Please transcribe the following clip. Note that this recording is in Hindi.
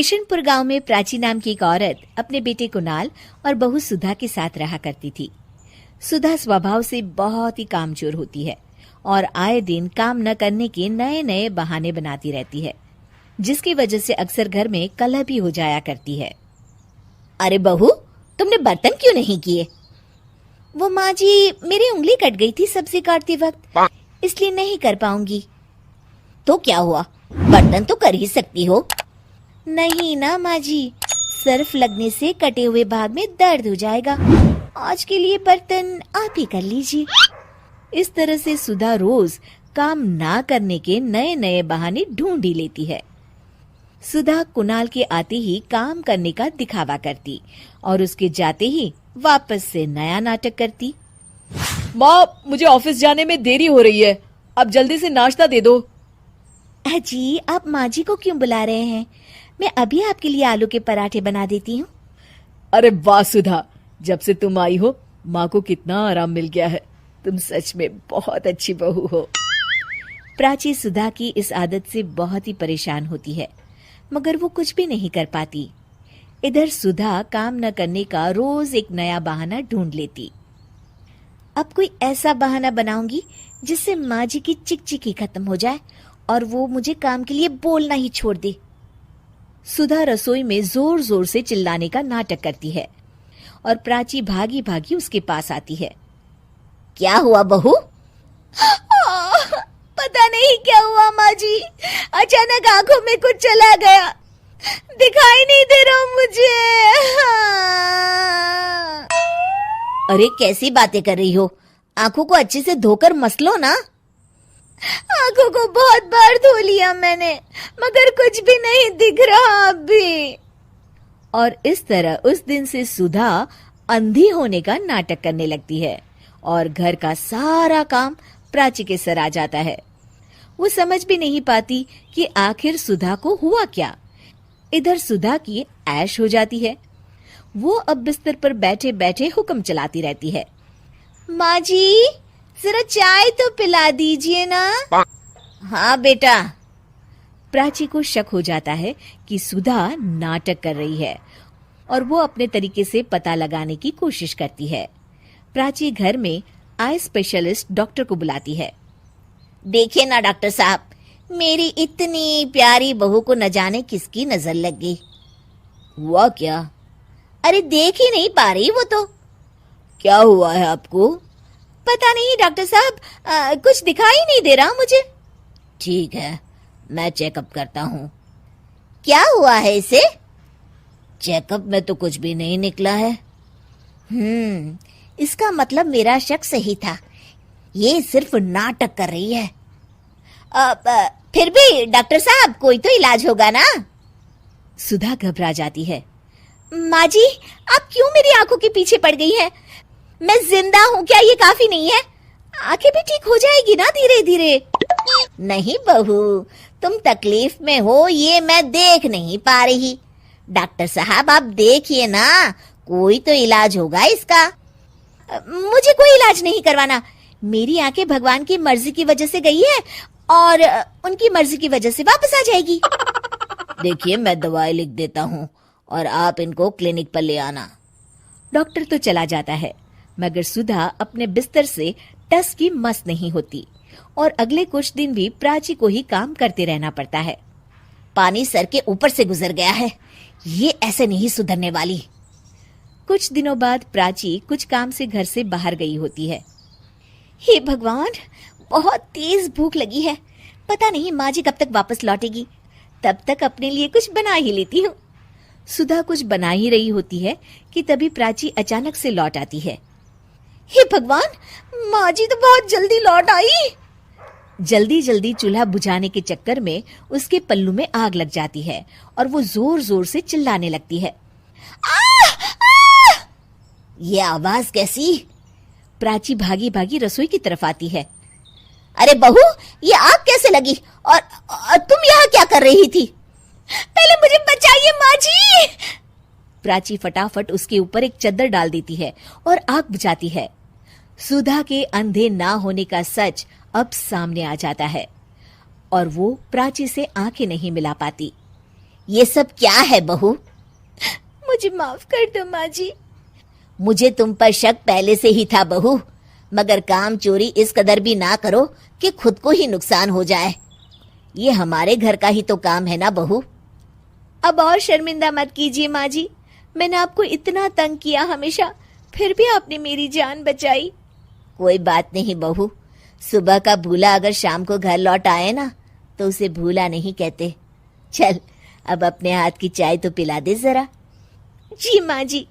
किशनपुर गांव में प्राची नाम की एक औरत अपने बेटे कुणाल और बहू सुधा के साथ रहा करती थी। सुधा स्वभाव से बहुत ही कामचोर होती है और आए दिन काम न करने के नए नए बहाने बनाती रहती है, जिसकी वजह से अक्सर घर में कलह भी हो जाया करती है। अरे बहू, तुमने बर्तन क्यों नहीं किए? वो माँ जी, मेरी उंगली कट गई थी सब्जी काटते वक्त, इसलिए नहीं कर पाऊंगी। तो क्या हुआ, बर्तन तो कर ही सकती हो। नहीं ना माँ जी, सर्फ लगने से कटे हुए भाग में दर्द हो जाएगा। आज के लिए बर्तन आप ही कर लीजिए। इस तरह से सुधा रोज काम ना करने के नए नए बहाने ढूंढ ही लेती है। सुधा कुणाल के आते ही काम करने का दिखावा करती और उसके जाते ही वापस से नया नाटक करती। माँ, मुझे ऑफिस जाने में देरी हो रही है, अब जल्दी से नाश्ता दे दो। जी, आप माँ जी को क्यों बुला रहे हैं? मैं अभी आपके लिए आलू के पराठे बना देती हूँ। अरे वाह सुधा, जब से तुम आई हो माँ को कितना आराम मिल गया है। तुम सच में बहुत अच्छी बहू हो। प्राची सुधा की इस आदत से बहुत ही परेशान होती है, मगर वो कुछ भी नहीं कर पाती। इधर सुधा काम न करने का रोज एक नया बहाना ढूंढ लेती। अब कोई ऐसा बहाना बनाऊंगी जिससे माँ जी की चिकचिकी खत्म हो जाए और वो मुझे काम के लिए बोलना ही छोड़ दे। सुधा रसोई में जोर जोर से चिल्लाने का नाटक करती है और प्राची भागी भागी उसके पास आती है। क्या हुआ बहू? पता नहीं क्या हुआ माँ जी, अचानक आंखों में कुछ चला गया, दिखाई नहीं दे रहा मुझे। अरे कैसी बातें कर रही हो, आंखों को अच्छे से धोकर मस लो ना। आंखों को बहुत बार धो लिया मैंने, मगर कुछ भी नहीं दिख रहा अभी। और इस तरह उस दिन से सुधा अंधी होने का नाटक करने लगती है और घर का सारा काम प्राची के सर आ जाता है। वो समझ भी नहीं पाती कि आखिर सुधा को हुआ क्या। इधर सुधा की ऐश हो जाती है। वो अब बिस्तर पर बैठे बैठे हुक्म चलाती रहती है। माँ जी, जरा चाय तो पिला दीजिए ना। हाँ बेटा। प्राची को शक हो जाता है कि सुधा नाटक कर रही है और वो अपने तरीके से पता लगाने की कोशिश करती है। प्राची घर में आई स्पेशलिस्ट डॉक्टर को बुलाती है। देखिए ना डॉक्टर साहब, मेरी इतनी प्यारी बहू को न जाने किसकी नजर लग गई। हुआ क्या? अरे देख ही नहीं पा रही वो तो। क्या हुआ है आपको? पता नहीं डॉक्टर साहब, कुछ दिखाई नहीं दे रहा मुझे। ठीक है, मैं चेकअप करता हूँ। क्या हुआ है इसे? चेकअप में तो कुछ भी नहीं निकला है। इसका मतलब मेरा शक सही था, ये सिर्फ नाटक कर रही है। फिर भी डॉक्टर साहब, कोई तो इलाज होगा ना। सुधा घबरा जाती है। माँ जी, आप क्यों मेरी आंखों के पीछे पड़ गई हैं? मैं जिंदा हूँ, क्या ये काफी नहीं है? आंखें भी ठीक हो जाएगी ना धीरे धीरे। नहीं बहू, तुम तकलीफ में हो ये मैं देख नहीं पा रही। डॉक्टर साहब आप देखिए ना, कोई तो इलाज होगा इसका। मुझे कोई इलाज नहीं करवाना। मेरी आंखें भगवान की मर्जी की वजह से गई है और उनकी मर्जी की वजह से वापस आ जाएगी। देखिए, मैं दवाई लिख देता हूँ और आप इनको क्लिनिक पर ले आना। डॉक्टर तो चला जाता है, मगर सुधा अपने बिस्तर से टस की मस नहीं होती और अगले कुछ दिन भी प्राची को ही काम करते रहना पड़ता है। पानी सर के ऊपर से गुजर गया है, ये ऐसे नहीं सुधरने वाली। कुछ दिनों बाद प्राची कुछ काम से घर से बाहर गई होती है। हे भगवान, बहुत तेज भूख लगी है, पता नहीं माँ जी कब तक वापस लौटेगी, तब तक अपने लिए कुछ बना ही लेती हूँ। सुधा कुछ बना ही रही होती है कि तभी प्राची अचानक से लौट आती है। हे भगवान, माँ जी तो बहुत जल्दी लौट आई। जल्दी जल्दी चूल्हा बुझाने के चक्कर में उसके पल्लू में आग लग जाती है और वो जोर जोर से चिल्लाने लगती है। ये आवाज कैसी? प्राची भागी भागी रसोई की तरफ आती है। अरे बहू, ये आग कैसे लगी और तुम यहाँ क्या कर रही थी? पहले मुझे बचाइए माँ जी। प्राची फटाफट उसके ऊपर एक चद्दर डाल देती है और आग बुझाती है। सुधा के अंधे ना होने का सच अब सामने आ जाता है और वो प्राची से आंखें नहीं मिला पाती। ये सब क्या है बहू? मुझे माफ कर दो माँ जी। मुझे तुम पर शक पहले से ही था बहू, मगर काम चोरी इस कदर भी ना करो कि खुद को ही नुकसान हो जाए। ये हमारे घर का ही तो काम है ना बहू। अब और शर्मिंदा मत कीजिए माँ जी, मैंने आपको इतना तंग किया हमेशा, फिर भी आपने मेरी जान बचाई। कोई बात नहीं बहू, सुबह का भूला अगर शाम को घर लौट आए ना तो उसे भूला नहीं कहते। चल अब अपने हाथ की चाय तो पिला दे जरा। जी माँ जी।